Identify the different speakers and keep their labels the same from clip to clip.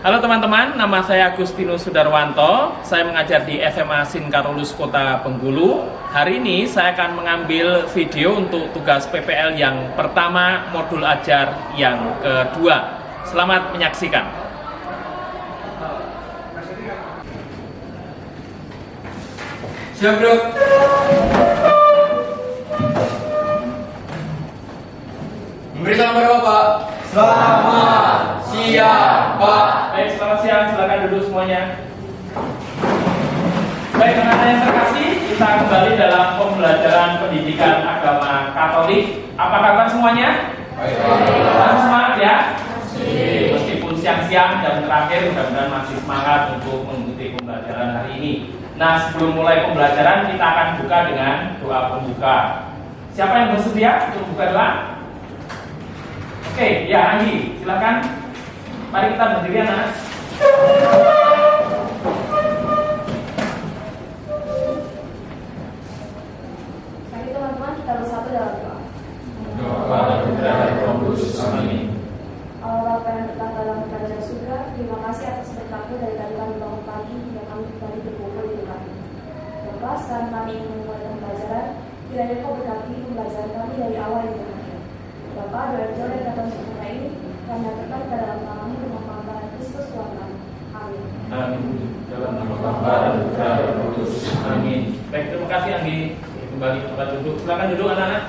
Speaker 1: Halo teman-teman, nama saya Agustinus Sudarwanto. Saya mengajar di SMA Sin Carolus Kota Bengkulu. Hari ini saya akan mengambil video untuk tugas PPL yang pertama, modul ajar yang kedua. Selamat menyaksikan.
Speaker 2: Siap, Bro. Memberi salam pada Bapak. Selamat siang, Pak.
Speaker 1: Baik, selamat siang. Silakan duduk semuanya. Baik, teman-teman yang terkasih, kita kembali dalam pembelajaran pendidikan agama Katolik. Apa kabar semuanya?
Speaker 2: Baik.
Speaker 1: Masih semangat ya? Meskipun siang-siang jam terakhir, mudah-mudahan masih semangat untuk mengikuti pembelajaran hari ini. Nah, sebelum mulai pembelajaran, kita akan buka dengan doa pembuka. Siapa yang bersedia untuk buka doa? Oke, ya Anggi, silakan. Mari kita berdiri, anak.
Speaker 3: Mari teman-teman kita bersatu dalam doa.
Speaker 2: Doa Putra Roh Kudus. Amin.
Speaker 3: Allah Bapa yang bertata dalam kerajaan surga, terima kasih atas berkat-Mu dari tadi kami bangun pagi hingga kami kembali berkumpul di tempat ini. Bapa, sekarang kami ingin memulai pembelajaran, kiranya Kau berkati pembelajaran kami dari awal hingga akhir. Bapa, doa dan kata sempurna ini kami nyatakan ke dalam nama-Mu dengan pengambaran Kristus Tuhan kami. Amin.
Speaker 1: Amin. Dalam nama Bapa dan Putra dan Roh Kudus. Amin. Baik, terima kasih Anggi. Kembali ke tempat duduk. Silakan duduk anak-anak.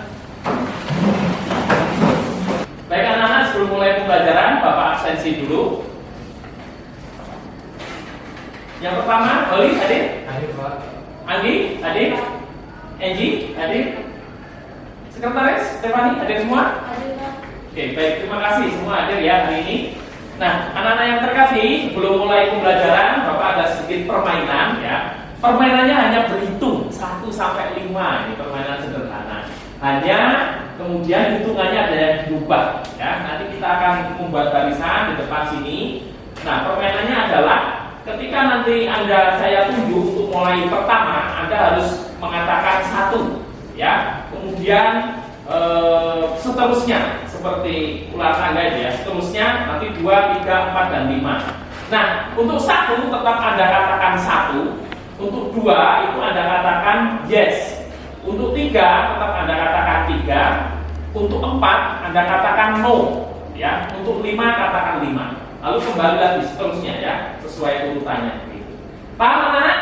Speaker 1: Baik anak-anak, sebelum mulai pembelajaran, Bapak absensi dulu. Yang pertama, Oli, hadir?
Speaker 2: Hadir, Pak.
Speaker 1: Anggi, hadir? Angie, hadir? Sekretaris, Stefani, hadir semua? Oke, baik, terima kasih semua hadir ya hari ini. Nah, anak-anak yang terkasih, sebelum mulai pembelajaran, Bapak ada sedikit permainan ya. Permainannya hanya berhitung 1 sampai 5, ini permainan sederhana. Hanya kemudian hitungannya ada yang diubah ya. Nanti kita akan membuat barisan di depan sini. Nah, permainannya adalah ketika nanti saya tunjuk untuk mulai pertama, Anda harus mengatakan 1 ya. Kemudian seterusnya seperti ular tangga itu ya. Seterusnya nanti 2, 3, 4 dan 5. Nah, untuk 1 tetap Anda katakan 1. Untuk 2 itu Anda katakan yes. Untuk 3 tetap Anda katakan 3. Untuk 4 Anda katakan no ya. Untuk 5 katakan 5. Lalu kembali lagi seterusnya ya, sesuai urutannya gitu. Paham anak-anak?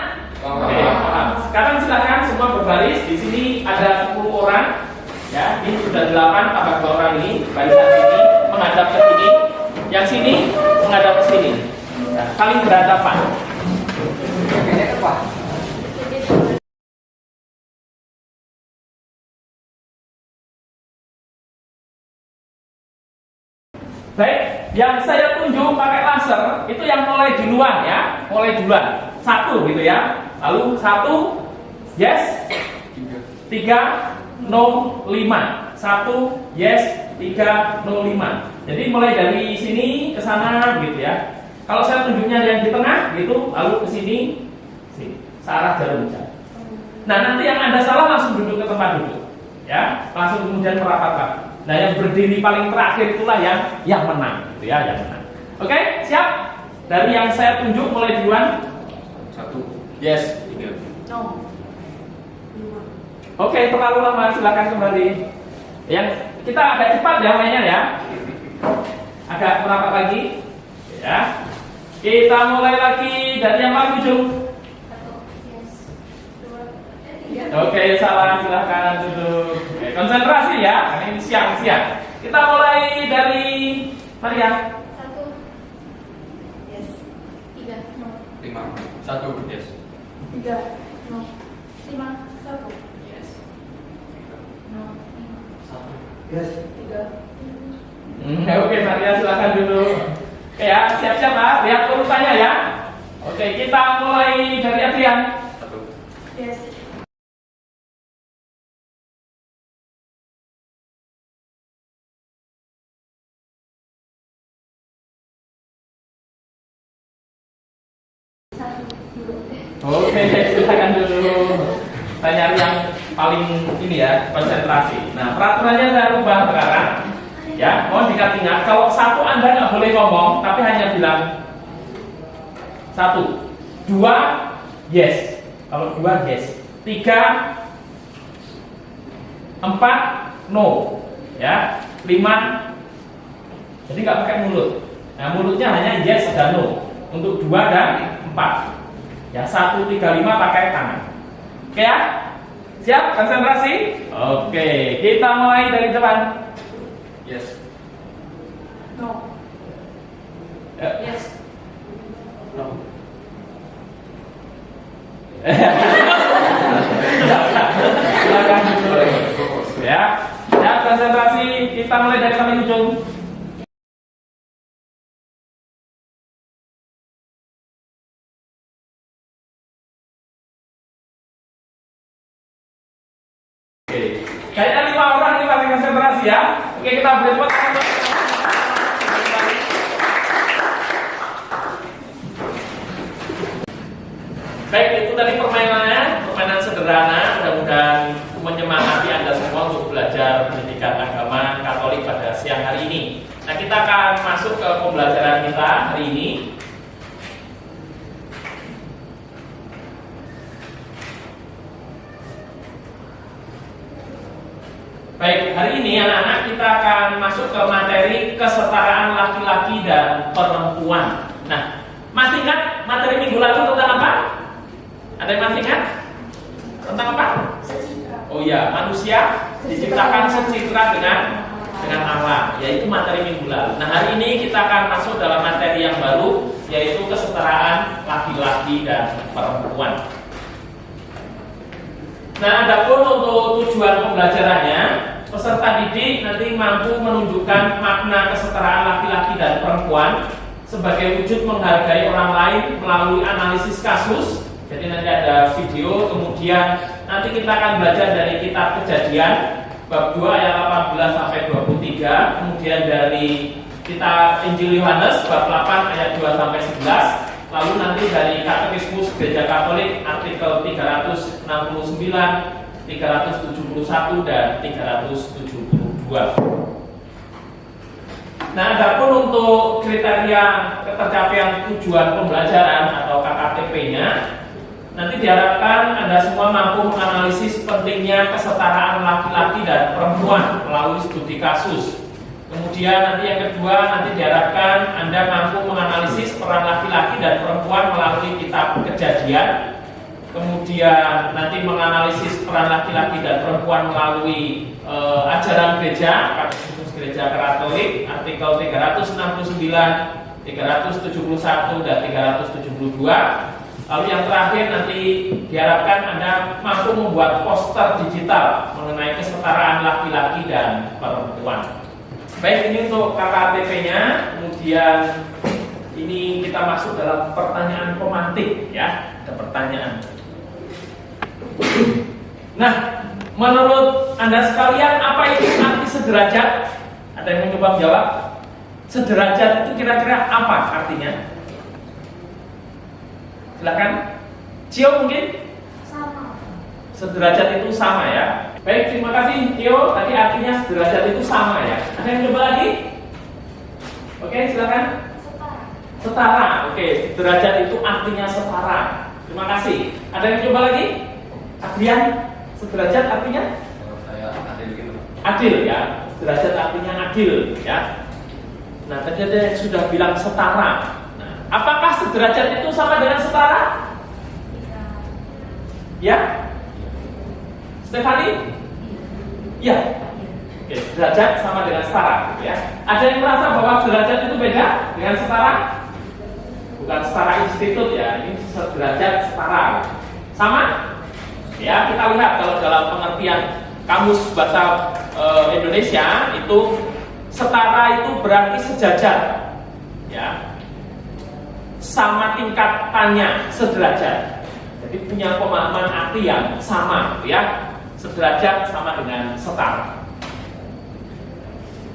Speaker 1: Oke, paham. Sekarang silakan semua berbaris. Di sini ada 10 orang ya. Ini sudah 8 tambah 2 orang ini. Barisan sini menghadap ke sini. Yang sini menghadap ke sini. Nah, saling berhadapan. Baik, yang saya tunjuk pakai laser itu yang mulai duluan ya, mulai duluan 1 gitu ya. Lalu 1 yes, 3 no 5, 1 yes, 3 no 5. Jadi mulai dari sini ke sana gitu ya. Kalau saya tunjuknya yang di tengah gitu, lalu ke sini, searah jarum jam. Nah, nanti yang Anda salah langsung duduk ke tempat duduk ya, langsung kemudian merapat. Nah, yang berdiri paling terakhir itulah yang menang, gitu ya, yang menang. Oke, siap? Dari yang saya tunjuk mulai duluan.
Speaker 2: 1
Speaker 1: Yes, 3.
Speaker 3: No. 5.
Speaker 1: Oke, terlalu lama, silakan kembali. Yang kita agak cepat ya mainnya ya. Agak merapat lagi, ya. Kita mulai lagi dari yang paling ujung.
Speaker 3: 1 yes. 2 3.
Speaker 1: Oke, salah, silakan duduk. Oke, konsentrasi ya, karena ini siang-siang. Kita mulai dari Maria.
Speaker 3: 1 yes. 3 no.
Speaker 2: 5 1 yes.
Speaker 3: 3 no. 5 1
Speaker 1: Yes.
Speaker 3: no.
Speaker 2: 1 yes.
Speaker 3: 3
Speaker 1: Oke, Maria silakan duduk. Oke ya, siap-siap lah, lihat urutannya ya. Oke, kita mulai dari Adrian.
Speaker 2: 1
Speaker 3: yes.
Speaker 1: Oke, silakan dulu. Kita nyari yang paling ini ya, konsentrasi. Nah, peraturannya saya rubah sekarang. Ya, mohon diingat, kalau 1 Anda nggak boleh ngomong, tapi hanya bilang 1. 2, yes. Kalau 2, yes. 3, 4, no. Ya. 5, jadi nggak pakai mulut. Nah, mulutnya hanya yes dan no. Untuk 2 dan 4. Ya, 1, 3, 5 pakai tangan. Oke ya? Siap? Konsentrasi? Oke, kita mulai dari depan. Yes.
Speaker 3: No. Yes.
Speaker 1: No. Silakan dulu. Ya. Ya, konsentrasi. Kita mulai dari paling ujung. Oke. Kayaknya 5 orang ini masih konsentrasi ya. Oke, kita beri tepuk tangan. Baik, itu tadi permainannya, permainan sederhana. Mudah-mudahan menyemangati Anda semua untuk belajar pendidikan agama Katolik pada siang hari ini. Nah, kita akan masuk ke pembelajaran kita hari ini. Baik, hari ini anak-anak kita akan masuk ke materi kesetaraan laki-laki dan perempuan. Nah, masih ingat materi minggu lalu tentang apa? Ada yang masih ingat? Tentang apa?
Speaker 3: Secitra.
Speaker 1: Oh iya, manusia diciptakan secitra dengan Allah, yaitu materi minggu lalu. Nah, hari ini kita akan masuk dalam materi yang baru, yaitu kesetaraan laki-laki dan perempuan. Nah, adapun untuk tujuan pembelajarannya, peserta didik nanti mampu menunjukkan makna kesetaraan laki-laki dan perempuan sebagai wujud menghargai orang lain melalui analisis kasus. Jadi nanti ada video, kemudian nanti kita akan belajar dari kitab Kejadian bab 2 ayat 18 sampai 23, kemudian dari kitab Injil Yohanes bab 8 ayat 2 sampai 11. Lalu nanti dari Katekismus Gereja Katolik artikel 369, 371 dan 372. Nah, adapun untuk kriteria ketercapaian tujuan pembelajaran atau KKTP-nya, nanti diharapkan Anda semua mampu menganalisis pentingnya kesetaraan laki-laki dan perempuan melalui studi kasus. Kemudian nanti yang kedua, nanti diharapkan Anda mampu menganalisis peran laki-laki dan perempuan melalui kitab Kejadian. Kemudian nanti menganalisis peran laki-laki dan perempuan melalui ajaran gereja, Katekismus Gereja Katolik, artikel 369, 371 dan 372. Lalu yang terakhir nanti diharapkan Anda mampu membuat poster digital mengenai kesetaraan laki-laki dan perempuan. Baik, ini untuk KKTP-nya. Kemudian ini kita masuk dalam pertanyaan pemantik ya. Ada pertanyaan. Nah, menurut Anda sekalian, apa itu arti sederajat? Ada yang mencoba menjawab? Sederajat itu kira-kira apa artinya? Silakan. Cio mungkin?
Speaker 3: Sama.
Speaker 1: Sederajat itu sama ya. Baik, terima kasih Cio. Tadi artinya sederajat itu sama ya. Ada yang coba lagi? Oke, silakan.
Speaker 3: Setara.
Speaker 1: Setara. Oke, sederajat itu artinya setara. Terima kasih. Ada yang coba lagi? Adrian, sederajat artinya?
Speaker 2: Menurut saya adil gitu.
Speaker 1: Adil ya. Sederajat artinya adil ya. Nah, tadi ada yang sudah bilang setara. Nah, apakah sederajat itu sama dengan setara? Ya? Stefani? Ya. Oke, derajat sama dengan setara, ya. Ada yang merasa bahwa derajat itu beda dengan setara? Bukan setara institut ya, ini derajat setara. Sama? Ya, kita lihat kalau dalam pengertian kamus bahasa Indonesia itu setara itu berarti sejajar, ya. Sama tingkatannya, sederajat. Jadi punya pemahaman arti yang sama, ya. Sederajat sama dengan setara.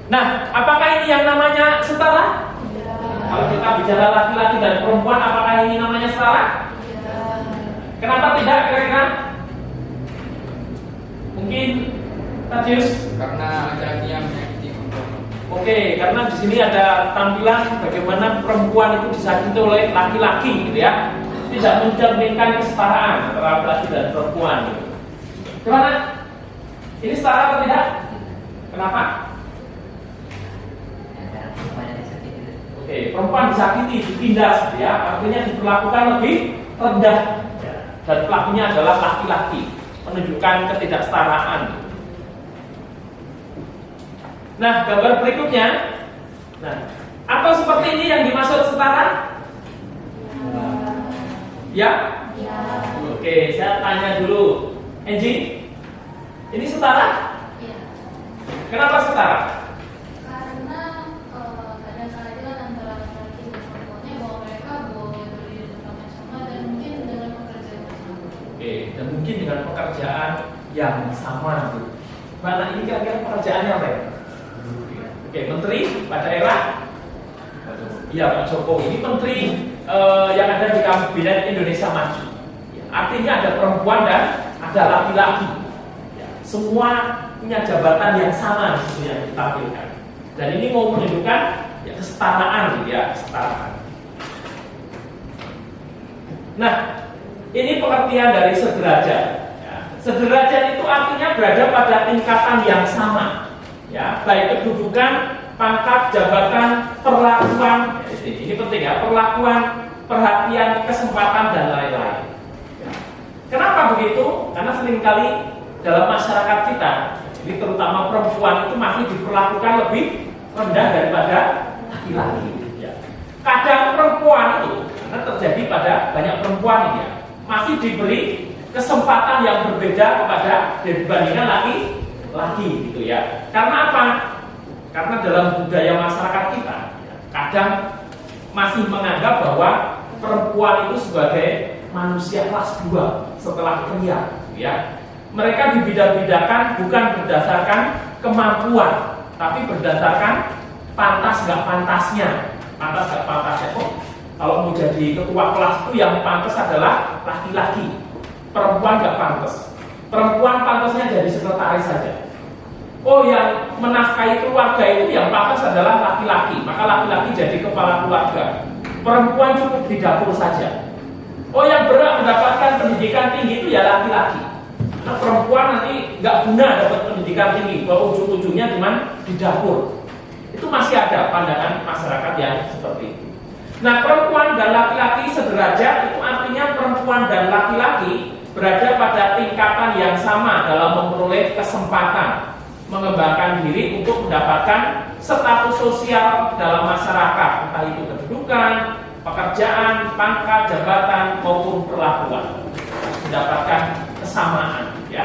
Speaker 1: Nah, apakah ini yang namanya setara?
Speaker 3: Ya.
Speaker 1: Kalau kita bicara laki-laki dan perempuan, apakah ini namanya setara?
Speaker 3: Ya.
Speaker 1: Kenapa tidak kira-kira? Mungkin Tadius?
Speaker 2: Karena laki-laki yang menyakiti perempuan.
Speaker 1: Oke, karena di sini ada tampilan bagaimana perempuan itu disakiti oleh laki-laki, gitu ya. Tidak mencerminkan kesetaraan antara laki-laki dan perempuan. Gitu. Gimana? Ini setara atau tidak? Kenapa? Oke, perempuan disakiti, ditindas, gitu ya. Artinya diperlakukan lebih rendah. Ya. Dan pelakunya adalah laki-laki, menunjukkan ketidaksetaraan. Nah, gambar berikutnya. Nah, apa seperti ini yang dimaksud setara? Ya? Oke, saya tanya dulu. Angie, ini setara?
Speaker 4: Iya.
Speaker 1: Kenapa setara?
Speaker 4: Karena kadang-kadang kan antara laki-laki dan perempuannya bahwa mereka boleh berdiri di tempat yang sama dan mungkin dengan pekerjaan yang sama.
Speaker 1: Oke, dan mungkin dengan pekerjaan yang sama. Mana ini kira-kira pekerjaannya apa ya? Oke, menteri pada era? Iya, Pak Jokowi. Ini menteri yang ada di Kabinet Indonesia Maju. Ya, artinya ada perempuan dan ada laki-laki. Ya, semua punya jabatan yang sama di situ yang ditampilkan. Dan ini mau menunjukkan ya, kesetaraan, gitu ya, kesetaraan. Nah, ini pengertian dari sederajat. Ya, sederajat itu artinya berada pada tingkatan yang sama. Ya, baik kedudukan, pangkat, jabatan, perlakuan, ini penting ya, perlakuan, perhatian, kesempatan dan lain-lain. Ya. Kenapa begitu? Karena seringkali dalam masyarakat kita, jadi terutama perempuan itu masih diperlakukan lebih rendah daripada laki-laki. Ya. Kadang perempuan itu, karena terjadi pada banyak perempuan ini ya, masih diberi kesempatan yang berbeda kepada dibandingkan laki-laki gitu ya. Karena apa? Karena dalam budaya masyarakat kita kadang masih menganggap bahwa perempuan itu sebagai manusia kelas 2 setelah pria ya. Mereka dibeda-bedakan bukan berdasarkan kemampuan, tapi berdasarkan pantas nggak pantasnya. Pantas nggak pantasnya. Oh, kalau mau jadi ketua kelas itu yang pantas adalah laki-laki. Perempuan nggak pantas. Perempuan pantasnya jadi sekretaris saja. Oh, yang menafkahi keluarga itu yang pantas adalah laki-laki. Maka laki-laki jadi kepala keluarga. Perempuan cukup di dapur saja. Oh, yang berhak mendapatkan pendidikan tinggi itu ya laki-laki. Nah, perempuan nanti nggak guna dapat pendidikan tinggi. Bahwa ujung-ujungnya cuma di dapur. Itu masih ada pandangan masyarakat yang seperti itu. Nah, perempuan dan laki-laki sederajat itu artinya perempuan dan laki-laki berada pada tingkatan yang sama dalam memperoleh kesempatan mengembangkan diri untuk mendapatkan status sosial dalam masyarakat, entah itu kedudukan, pekerjaan, pangkat, jabatan maupun perlakuan, mendapatkan kesamaan, ya.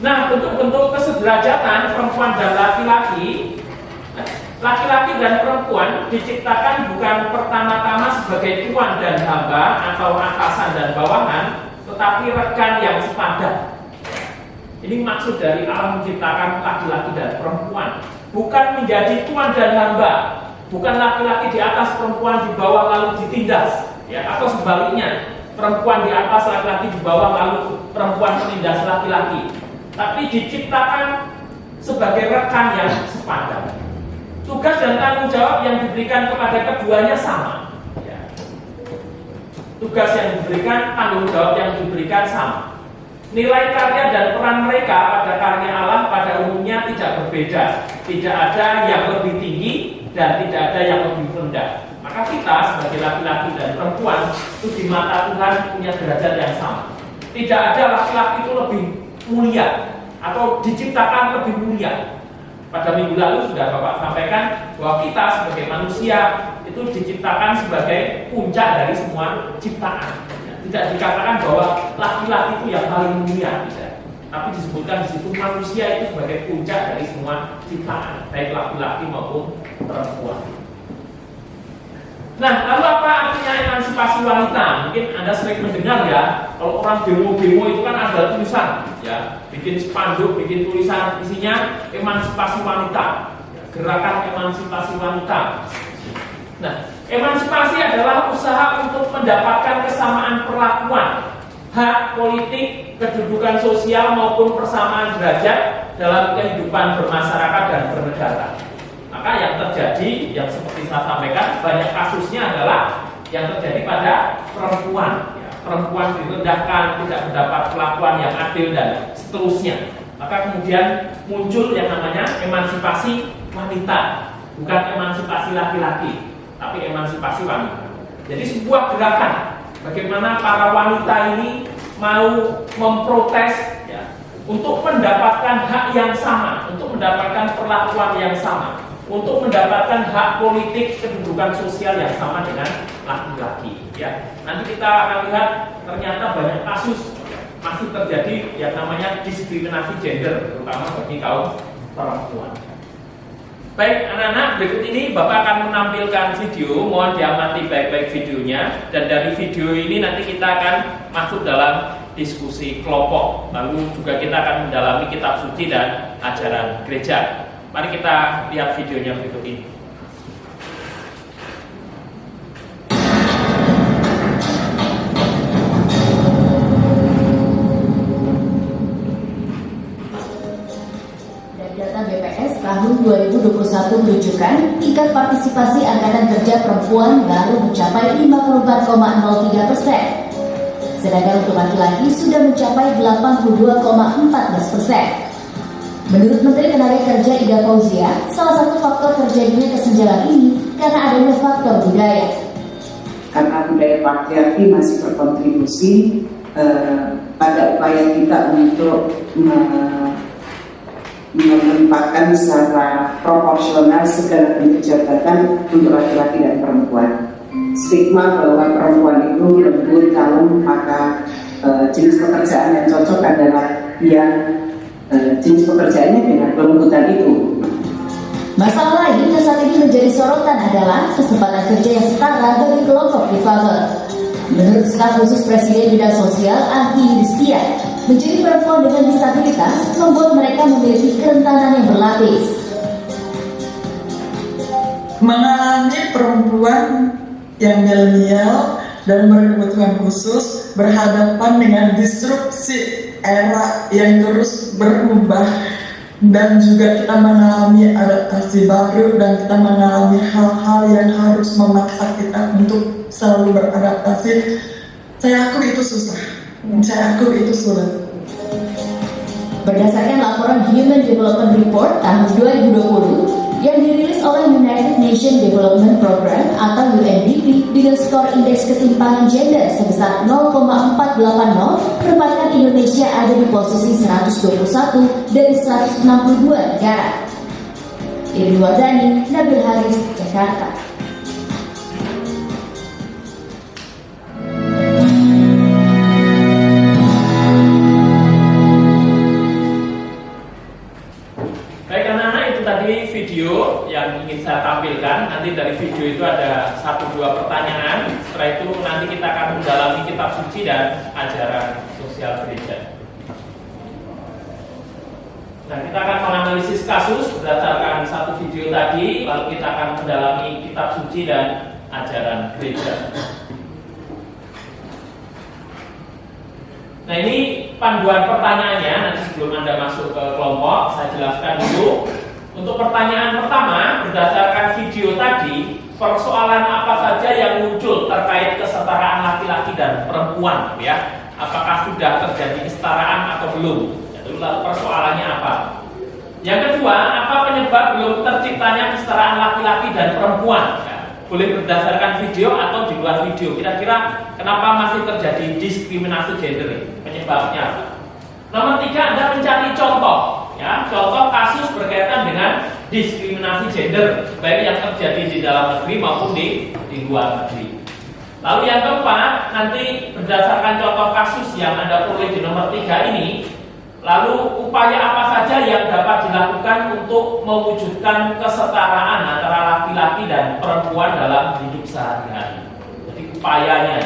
Speaker 1: Nah, bentuk-bentuk kesederajatan perempuan dan laki-laki, laki-laki dan perempuan diciptakan bukan pertama-tama sebagai tuan dan hamba atau atasan dan bawahan, tetapi rekan yang sepadan. Ini maksud dari Allah menciptakan laki-laki dan perempuan, bukan menjadi tuan dan hamba, bukan laki-laki di atas perempuan di bawah lalu ditindas, ya, atau sebaliknya, perempuan di atas laki-laki di bawah lalu perempuan menindas laki-laki, tapi diciptakan sebagai rekan yang sepadan. Tugas dan tanggung jawab yang diberikan kepada keduanya sama. Ya. Tugas yang diberikan, tanggung jawab yang diberikan sama. Nilai karya dan peran mereka pada karya Allah pada umumnya tidak berbeda. Tidak ada yang lebih tinggi dan tidak ada yang lebih rendah. Maka kita sebagai laki-laki dan perempuan itu di mata Tuhan punya derajat yang sama. Tidak ada laki-laki itu lebih mulia atau diciptakan lebih mulia. Pada minggu lalu sudah Bapak sampaikan bahwa kita sebagai manusia itu diciptakan sebagai puncak dari semua ciptaan. Tidak dikatakan bahwa laki-laki itu yang paling mulia, tidak. Tapi disebutkan di situ manusia itu sebagai puncak dari semua ciptaan, baik laki-laki maupun perempuan. Nah, lalu apa artinya emansipasi wanita? Mungkin Anda sering mendengar ya, kalau orang demo-demo itu kan ada tulisan, ya, bikin spanduk, bikin tulisan isinya emansipasi wanita, gerakan emansipasi wanita. Nah, emansipasi adalah usaha untuk mendapatkan kesamaan perlakuan, hak politik, kedudukan sosial maupun persamaan derajat dalam kehidupan bermasyarakat dan bernegara. Maka yang terjadi, yang seperti saya sampaikan, banyak kasusnya adalah yang terjadi pada perempuan. Ya, perempuan direndahkan, tidak mendapat perlakuan yang adil dan seterusnya. Maka kemudian muncul yang namanya emansipasi wanita, bukan emansipasi laki-laki, tapi emansipasi wanita. Jadi sebuah gerakan bagaimana para wanita ini mau memprotes ya, untuk mendapatkan hak yang sama, untuk mendapatkan perlakuan yang sama, untuk mendapatkan hak politik kedudukan sosial yang sama dengan laki-laki. Ya, nanti kita akan lihat ternyata banyak kasus ya, masih terjadi yang namanya diskriminasi gender, terutama bagi kaum perempuan. Baik anak-anak, berikut ini Bapak akan menampilkan video, mohon diamati baik-baik videonya. Dan dari video ini nanti kita akan masuk dalam diskusi kelompok. Lalu juga kita akan mendalami kitab suci dan ajaran gereja. Mari kita lihat videonya berikut ini.
Speaker 5: Tahun 2021 menunjukkan tingkat partisipasi angkatan kerja perempuan baru mencapai 54,03%, sedangkan untuk laki-laki sudah mencapai 82,14%. Menurut Menteri Tenagakerja Ida Fauzia, salah satu faktor terjadinya kesenjangan ini karena adanya faktor budaya.
Speaker 6: Karena budaya patriarki masih berkontribusi pada upaya kita untuk menempatkan secara proporsional segala bentuk jabatan untuk laki-laki dan perempuan. Stigma bahwa perempuan itu lembut, kalem, maka jenis pekerjaan yang cocok adalah yang jenis pekerjaannya dengan kelembutan itu.
Speaker 5: Masalah lain yang saat ini menjadi sorotan adalah kesempatan kerja yang setara bagi kelompok difabel. Menurut staf khusus Presiden Bidang Sosial Anggi Yudhistia, menjadi perempuan dengan disabilitas membuat mereka memiliki kerentanan yang berlapis.
Speaker 7: Mengalami perempuan yang milenial dan berkebutuhan khusus berhadapan dengan disrupsi era yang terus berubah, dan juga kita mengalami adaptasi baru dan kita mengalami hal-hal yang harus memaksa kita untuk selalu beradaptasi. Saya akui itu susah, saya akui itu sulit.
Speaker 5: Berdasarkan laporan Human Development Report tahun 2020 yang dirilis oleh United Nations Development Program atau UNDP dengan skor indeks ketimpangan gender sebesar 0,480, merupakan Indonesia ada di posisi 121 dari 162 negara. Irin Wardani, Nabil Haris, Jakarta.
Speaker 1: Video yang ingin saya tampilkan. Nanti dari video itu ada 1-2 pertanyaan. Setelah itu nanti kita akan mendalami kitab suci dan ajaran sosial gereja. Nah, kita akan menganalisis kasus berdasarkan satu video tadi, lalu kita akan mendalami kitab suci dan ajaran gereja. Nah, ini panduan pertanyaannya. Nanti sebelum Anda masuk ke kelompok, saya jelaskan dulu. Untuk pertanyaan pertama, berdasarkan video tadi, persoalan apa saja yang muncul terkait kesetaraan laki-laki dan perempuan, ya? Apakah sudah terjadi kesetaraan atau belum? Lalu persoalannya apa? Yang kedua, apa penyebab belum terciptanya kesetaraan laki-laki dan perempuan? Ya, boleh berdasarkan video atau di luar video. Kira-kira kenapa masih terjadi diskriminasi gender? Penyebabnya apa? Nomor 3, Anda mencari contoh. Ya, contoh kasus berkaitan dengan diskriminasi gender, baik yang terjadi di dalam negeri maupun di luar negeri. Lalu yang keempat, nanti berdasarkan contoh kasus yang Anda peroleh di nomor 3 ini, lalu upaya apa saja yang dapat dilakukan untuk mewujudkan kesetaraan antara laki-laki dan perempuan dalam hidup sehari-hari. Jadi upayanya.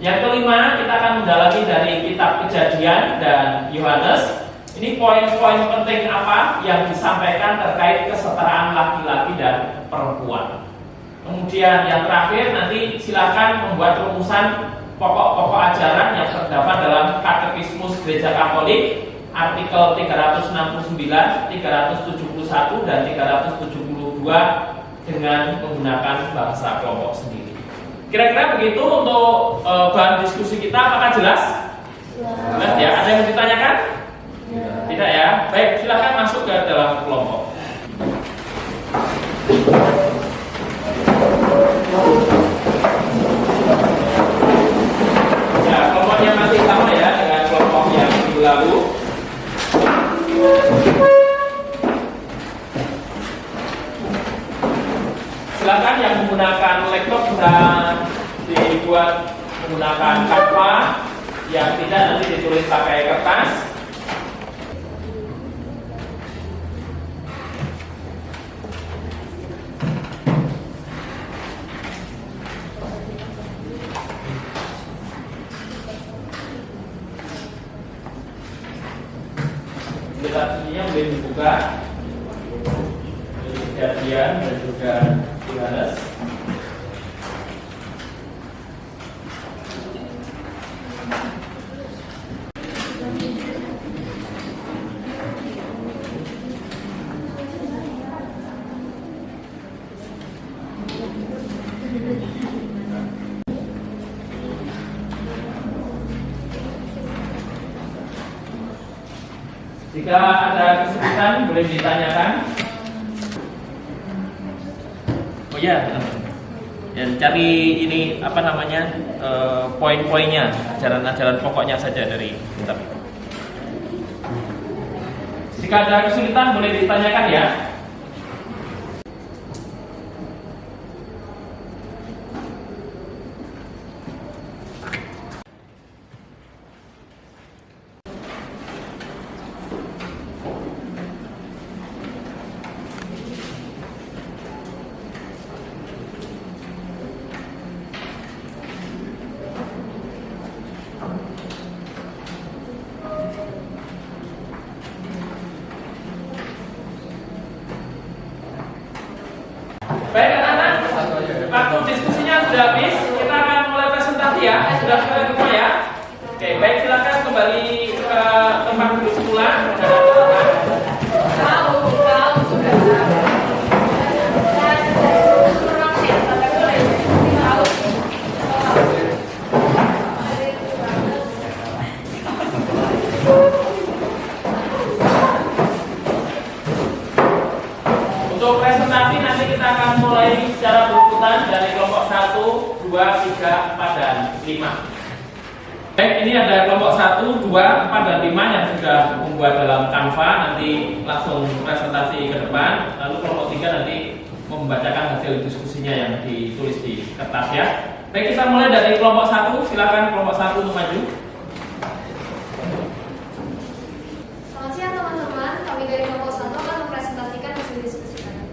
Speaker 1: Yang kelima, kita akan mendalami dari kitab Kejadian dan Yohanes. Ini poin-poin penting apa yang disampaikan terkait kesetaraan laki-laki dan perempuan. Kemudian yang terakhir, nanti silakan membuat rumusan pokok-pokok ajaran yang terdapat dalam Katekismus Gereja Katolik artikel 369, 371, dan 372 dengan menggunakan bahasa kelompok sendiri. Kira-kira begitu untuk bahan diskusi kita. Apakah jelas? Jelas ya? Ada yang ditanyakan? Tidak ya? Baik, silakan masuk ke dalam kelompok. Ya, kelompoknya masih sama ya dengan kelompok yang minggu lalu. Silakan yang menggunakan laptop bisa dibuat menggunakan Canva, yang tidak nanti ditulis pakai kertas. Presentasinya boleh dibuka, Dian dan juga Johannes. Jika ada kesulitan boleh ditanyakan. Oh ya, dan cari ini apa namanya poin-poinnya, ajaran-ajaran pokoknya saja dari kitab. Jika ada kesulitan boleh ditanyakan ya. Baik anak-anak, waktu diskusinya sudah habis. Kita akan mulai presentasi ya. Sudah mulai semua ya. Oke, baik, silakan kembali ke tempat duduk semula. Untuk presentasi nanti kita akan mulai secara berurutan dari kelompok 1, 2, 3, 4, dan 5. Baik, ini ada kelompok 1, 2, 4, dan 5 yang sudah membuat dalam Canva. Nanti langsung presentasi ke depan. Lalu kelompok 3 nanti membacakan hasil diskusinya yang ditulis di kertas ya. Baik, kita mulai dari kelompok 1. Silakan kelompok 1 untuk maju.
Speaker 4: Selamat siang teman-teman, kami dari kelompok 1 akan mempresentasikan hasil diskusi kami.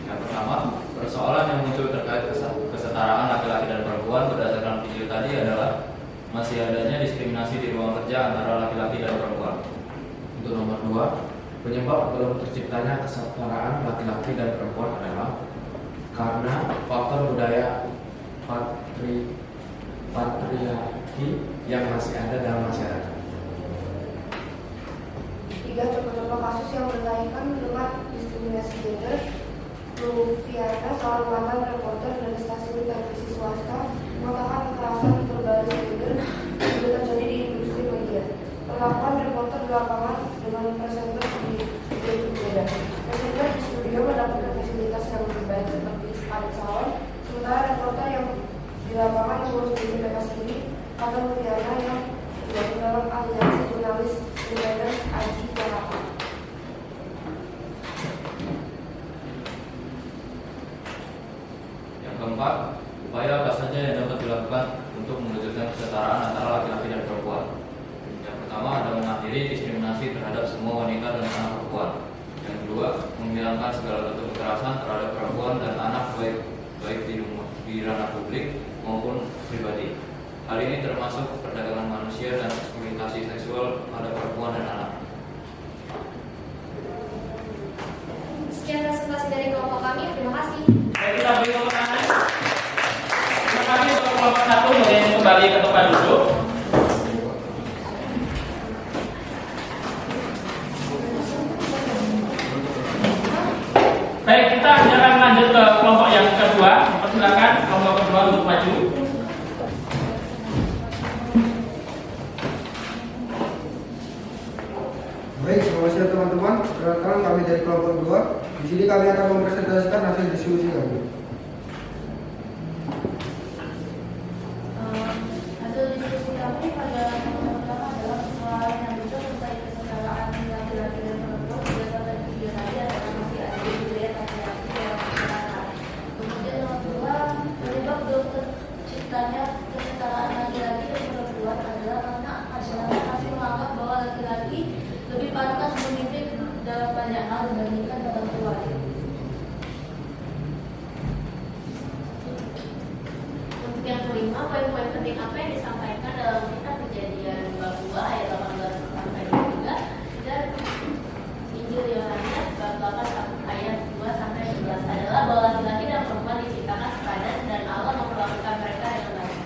Speaker 2: Yang pertama, persoalan yang muncul terkait kesetaraan laki-laki dan perempuan berdasarkan video tadi adalah masih adanya diskriminasi di ruang kerja antara laki-laki dan perempuan.
Speaker 8: Untuk nomor 2, penyebab belum terciptanya kesetaraan laki-laki dan perempuan adalah karena faktor budaya patriarki yang masih ada dalam masyarakat.
Speaker 3: 3. Contoh-contoh kasus yang berkaitan dengan diskriminasi gender. Lufiana, seorang mantan reporter dari stasiun televisi swasta, mengatakan kekerasan berbasis gender juga terjadi di industri media. Perlakuan reporter di lapangan dengan presenter berbeda. Presenter di studio mendapatkan fasilitas yang lebih baik seperti alat salon, sementara reporter yang di lapangan mengurus diri bebas diri, kata Lufiana yang tergabung dalam aliansi jurnalis independen Aji Jakarta.
Speaker 2: Yang keempat, upaya apa saja yang dapat dilakukan untuk mewujudkan kesetaraan antara laki-laki dan perempuan. Yang pertama adalah mengakhiri diskriminasi terhadap semua wanita dan anak perempuan. Yang kedua, menghilangkan segala bentuk kekerasan terhadap perempuan dan anak baik di ranah publik maupun pribadi. Hal ini termasuk perdagangan manusia dan eksploitasi seksual pada perempuan dan anak.
Speaker 4: Sekian presentasi dari kelompok kami, terima kasih.
Speaker 1: Baik, kita beri tepuk tangan. Terima kasih untuk kelompok 1. Boleh kembali ke tempat duduk. lanjut ke kelompok yang kedua. Persilakan kelompok kedua untuk maju.
Speaker 9: Baik, selamat siang teman-teman. Perkenalkan kami dari kelompok 2. Di sini kami akan mempresentasikan hasil diskusi kami.
Speaker 3: Hasil diskusi kami pada yang pertama adalah persoalan yang muncul terkait kesetaraan laki-laki dan perempuan berdasarkan video tadi adalah masih ada di budaya laki-laki dalam masyarakat. Kemudian yang kedua, penyebab belum terciptanya kesetaraan laki-laki dan perempuan adalah karena masyarakat masih menganggap bahwa laki-laki lebih pantas memimpin dalam banyak hal dibandingkan perempuan.
Speaker 4: Untuk yang kelima, poin-poin penting apa yang disampaikan dalam kitab Kejadian bab 2 ayat 18 sampai 23 dan Injil Yohanes bab 8 ayat 2 sampai 11 adalah bahwa laki-laki dan perempuan diciptakan sepadan dan Allah memperlakukan mereka dengan baik.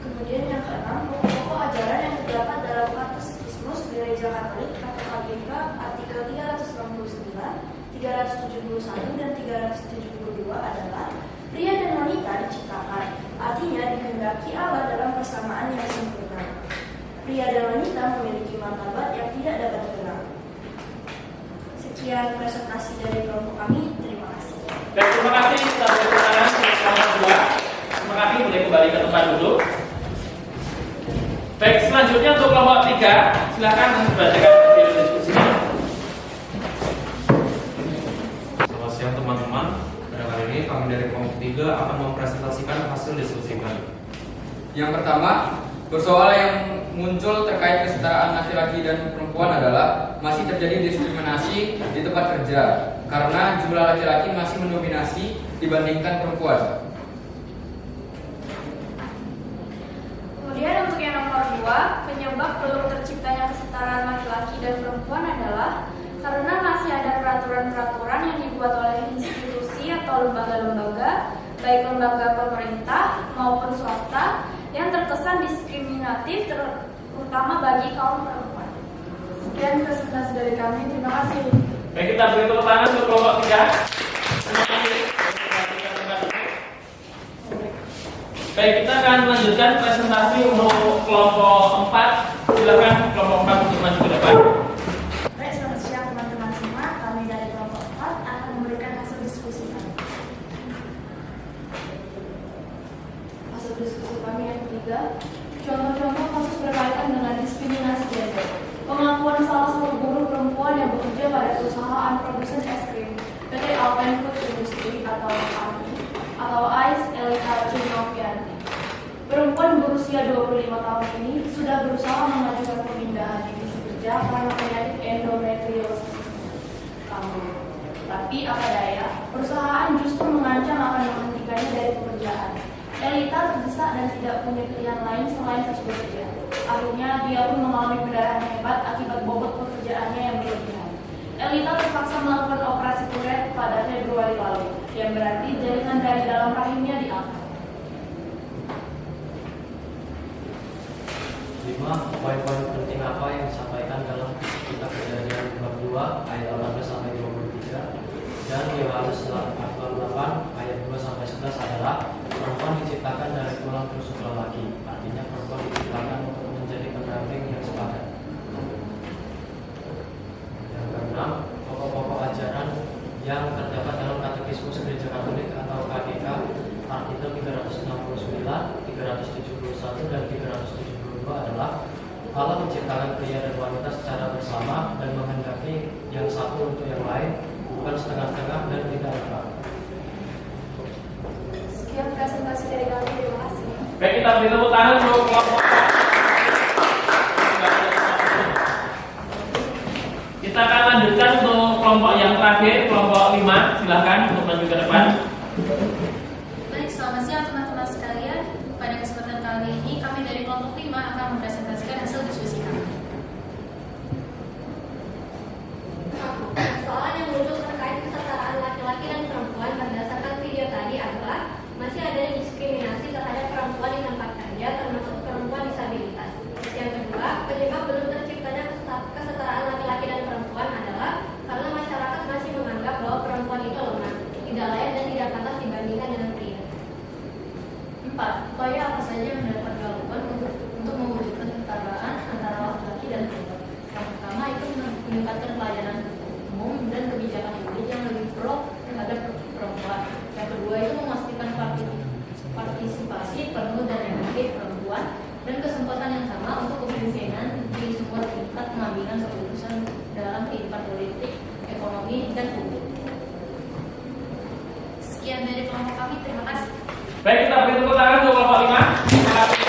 Speaker 3: Kemudian yang keenam, pokok-pokok ajaran yang terdapat dalam Katekismus Gereja Katolik atau KGK artikel 369, 371 dan 372 adalah pria dan wanita diciptakan, artinya dikehendaki Allah dalam persamaan yang sempurna. Pria dan wanita memiliki martabat yang tidak dapat hilang. Sekian presentasi dari kelompok kami. Terima kasih.
Speaker 1: Baik, terima kasih sudah berkenalan untuk kelompok kedua. Terima kasih, boleh kembali ke tempat duduk. Baik, selanjutnya untuk kelompok 3, silakan membacakan hasil diskusinya.
Speaker 8: Selamat siang teman-teman. Pada kali ini kami dari kelompok 3 akan mempresentasikan hasil diskusi kami.
Speaker 10: Yang pertama, persoalan yang muncul terkait kesetaraan laki-laki dan perempuan adalah masih terjadi diskriminasi di tempat kerja karena jumlah laki-laki masih mendominasi dibandingkan perempuan.
Speaker 3: Kemudian untuk yang nomor 2, penyebab belum terciptanya kesetaraan laki-laki dan perempuan adalah karena masih ada peraturan-peraturan yang dibuat oleh institusi atau lembaga-lembaga, baik lembaga pemerintah maupun swasta, yang terkesan diskriminatif terutama bagi kaum perempuan. Sekian presentasi dari kami, terima kasih.
Speaker 1: Baik, kita beri tepuk tangan untuk kelompok 3. Baik, kita akan melanjutkan presentasi untuk kelompok 4. Silakan kelompok 4 untuk maju ke depan.
Speaker 3: Baik, selamat siang teman-teman semua. Kami dari kelompok 4 akan memberikan hasil diskusi kami. Hasil diskusi kami yang ketiga, contoh-contoh kasus berkaitan dengan diskriminasi gender. Pengakuan salah satu buruh perempuan yang bekerja pada perusahaan produsen es krim PT Alpen Food Industry atau AFI atau Ais Elita Cinovianti. Perempuan berusia 25 tahun ini sudah berusaha mengajukan pemindahan divisi kerja karena penyakit endometriosis kambuh. Tapi apa daya, perusahaan justru mengancam akan menghentikannya dari pekerjaan. Elita terdesak dan tidak punya pilihan lain selain terus bekerja. Akhirnya dia pun mengalami pendarahan hebat akibat bobot pekerjaannya yang berlebihan. Elita terpaksa melakukan operasi kuret pada Februari lalu, yang berarti jaringan dari dalam rahimnya diangkat.
Speaker 2: 5. Poin-poin penting apa yang disampaikan dalam kitab Kejadian bab 2 ayat 18 sampai 23 dan Yohanes 8 ayat 2 sampai 11 adalah perempuan diciptakan dari tulang rusuk lelaki. Artinya perempuan diciptakan untuk menjadi pendamping yang sepadan. Yang keenam, pokok-pokok ajaran yang terdapat dalam Katekismus Gereja Katolik atau KGK artikel 369, 371 dan 372 adalah Allah menciptakan pria dan wanita secara bersama dan menghendaki yang satu untuk yang lain, bukan setengah-setengah dan tidak lengkap.
Speaker 3: Sekian presentasi dari kami, terima kasih.
Speaker 1: Baik, kita beri tepuk tangan untuk kelompok. Kita akan lanjutkan untuk kelompok yang terakhir, kelompok 5. Silakan untuk maju ke depan.
Speaker 4: Baik, selamat siang teman-teman sekalian. Pada kesempatan kali ini kami dari kelompok 5 akan mempresentasikan hasil diskusi kami.
Speaker 11: Soalan yang muncul terkait kesetaraan laki-laki dan perempuan berdasarkan video tadi adalah masih adanya diskriminasi terhadap perempuan di tempat kerja, termasuk perempuan disabilitas. Yang kedua, penyebab belum terciptanya kesetaraan laki-laki dan perempuan adalah karena masyarakat masih menganggap bahwa perempuan laki-laki. Terima kasih.
Speaker 1: Baik, kita beri tepuk tangan untuk kelompok 5. Terima kasih.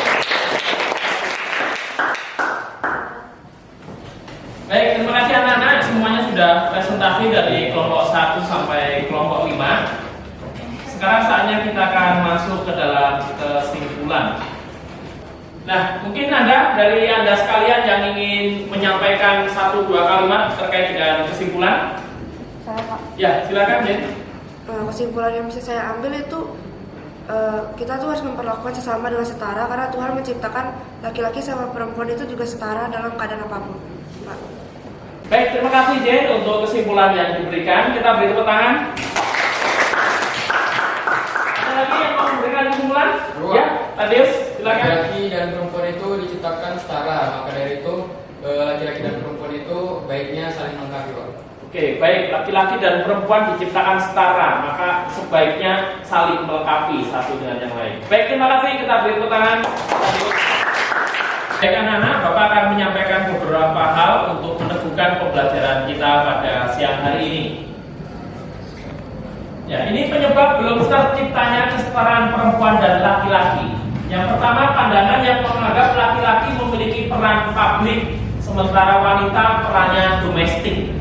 Speaker 1: Baik, terima kasih anak-anak. Semuanya sudah presentasi dari kelompok 1 sampai kelompok 5. Sekarang saatnya kita akan masuk ke dalam kesimpulan. Nah, mungkin dari Anda sekalian yang ingin menyampaikan 1-2 kalimat terkait dengan kesimpulan.
Speaker 12: Saya, Pak.
Speaker 1: Ya, silakan, Jen.
Speaker 12: Kesimpulan yang bisa saya ambil itu kita tuh harus memperlakukan sesama dengan setara karena Tuhan menciptakan laki-laki sama perempuan itu juga setara dalam keadaan apapun, Pak.
Speaker 1: Baik, terima kasih Jen untuk kesimpulan yang diberikan. Kita beri tepuk tangan. Ada lagi yang mau memberikan kesimpulan? Ya, Tadius, silakan.
Speaker 10: Laki-laki dan perempuan itu diciptakan setara, maka dari itu laki-laki dan perempuan itu baiknya saling melengkapi, Pak.
Speaker 1: Oke, baik, laki-laki dan perempuan diciptakan setara, maka sebaiknya saling melengkapi satu dengan yang lain. Baik, terima kasih, kita beri tepuk tangan. Baik anak-anak, Bapak akan menyampaikan beberapa hal untuk meneguhkan pembelajaran kita pada siang hari ini. Ya, ini penyebab belum terciptanya kesetaraan perempuan dan laki-laki. Yang pertama, pandangan yang menganggap laki-laki memiliki peran publik, sementara wanita perannya domestik.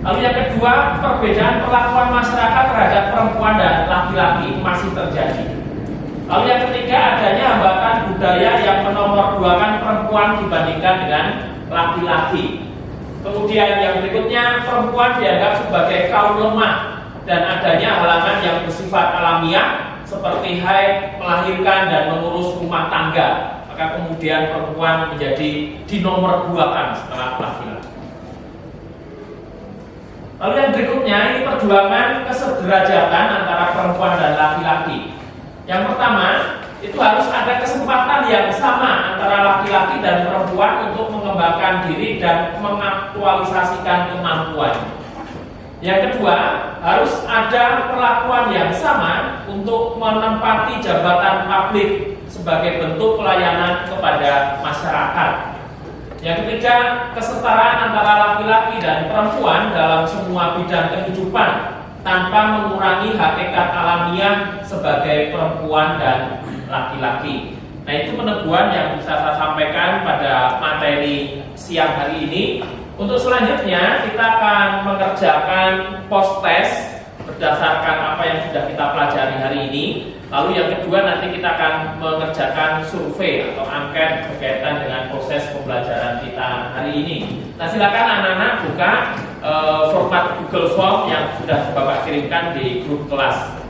Speaker 1: Lalu yang kedua, perbedaan perlakuan masyarakat terhadap perempuan dan laki-laki masih terjadi. Lalu yang ketiga, adanya hambatan budaya yang menomorduakan perempuan dibandingkan dengan laki-laki. Kemudian yang berikutnya, perempuan dianggap sebagai kaum lemah dan adanya halangan yang bersifat alamiah seperti haid, melahirkan dan mengurus rumah tangga. Maka kemudian perempuan menjadi dinomorduakan setelah laki-laki. Lalu yang berikutnya, ini perjuangan kesederajatan antara perempuan dan laki-laki. Yang pertama, itu harus ada kesempatan yang sama antara laki-laki dan perempuan untuk mengembangkan diri dan mengaktualisasikan kemampuan. Yang kedua, harus ada perlakuan yang sama untuk menempati jabatan publik sebagai bentuk pelayanan kepada masyarakat. Yang ketiga, kesetaraan antara laki-laki dan perempuan dalam semua bidang kehidupan tanpa mengurangi hakikat alamiah sebagai perempuan dan laki-laki. Nah, itu peneguhan yang bisa saya sampaikan pada materi siang hari ini. Untuk selanjutnya, kita akan mengerjakan post-test berdasarkan apa yang sudah kita pelajari hari ini. Lalu yang kedua, nanti kita akan mengerjakan survei atau angket berkaitan dengan proses pembelajaran kita hari ini. Nah, silakan anak-anak buka format Google Form yang sudah Bapak kirimkan di grup kelas.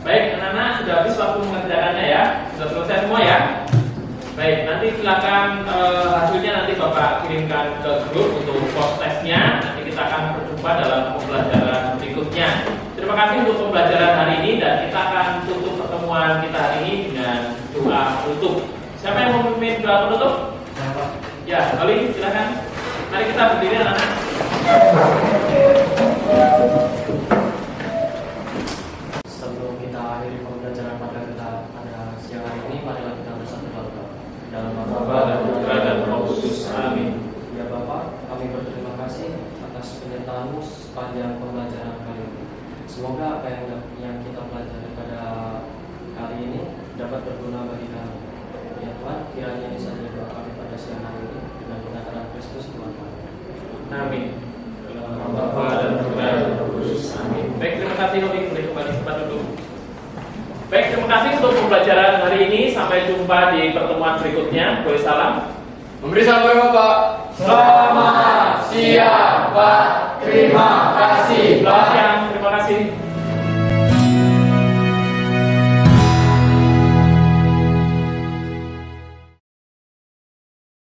Speaker 1: Baik, anak-anak sudah habis waktu mengerjakannya ya, sudah selesai semua ya. Baik, nanti silakan hasilnya nanti Bapak kirimkan ke grup untuk post testnya. Nanti kita akan berjumpa dalam pembelajaran berikutnya. Terima kasih untuk pembelajaran hari ini dan kita akan tutup pertemuan kita hari ini dengan doa penutup. Siapa yang mau memimpin doa penutup? Ya, Bali, silakan. Mari kita berdiri anak-anak.
Speaker 2: Akhiri pembelajaran pada siang hari ini, marilah kita bersatu doa. Dalam nama
Speaker 1: Bapa dan Putra dan Roh Kudus. Amin.
Speaker 2: Ya Bapa, kami berterima kasih atas penyertaan-Mu sepanjang pembelajaran kali ini. Semoga apa yang kita pelajari pada kali ini dapat berguna bagi kami. Ya Tuhan, kiranya ini saja doa kami pada siang hari ini dengan pengantaran Kristus Tuhan kami.
Speaker 1: Amin. Dalam nama Bapa dan Putra dan Roh Kudus. Amin. Baik, terima kasih Robi. Boleh kembali tempat duduk. Baik, terima kasih untuk pembelajaran hari ini. Sampai jumpa di pertemuan berikutnya. Boleh salam.
Speaker 10: Memberi salam kepada Bapak. Selamat siang, Pak. Terima kasih, Pak.
Speaker 1: Selamat siang. Terima kasih.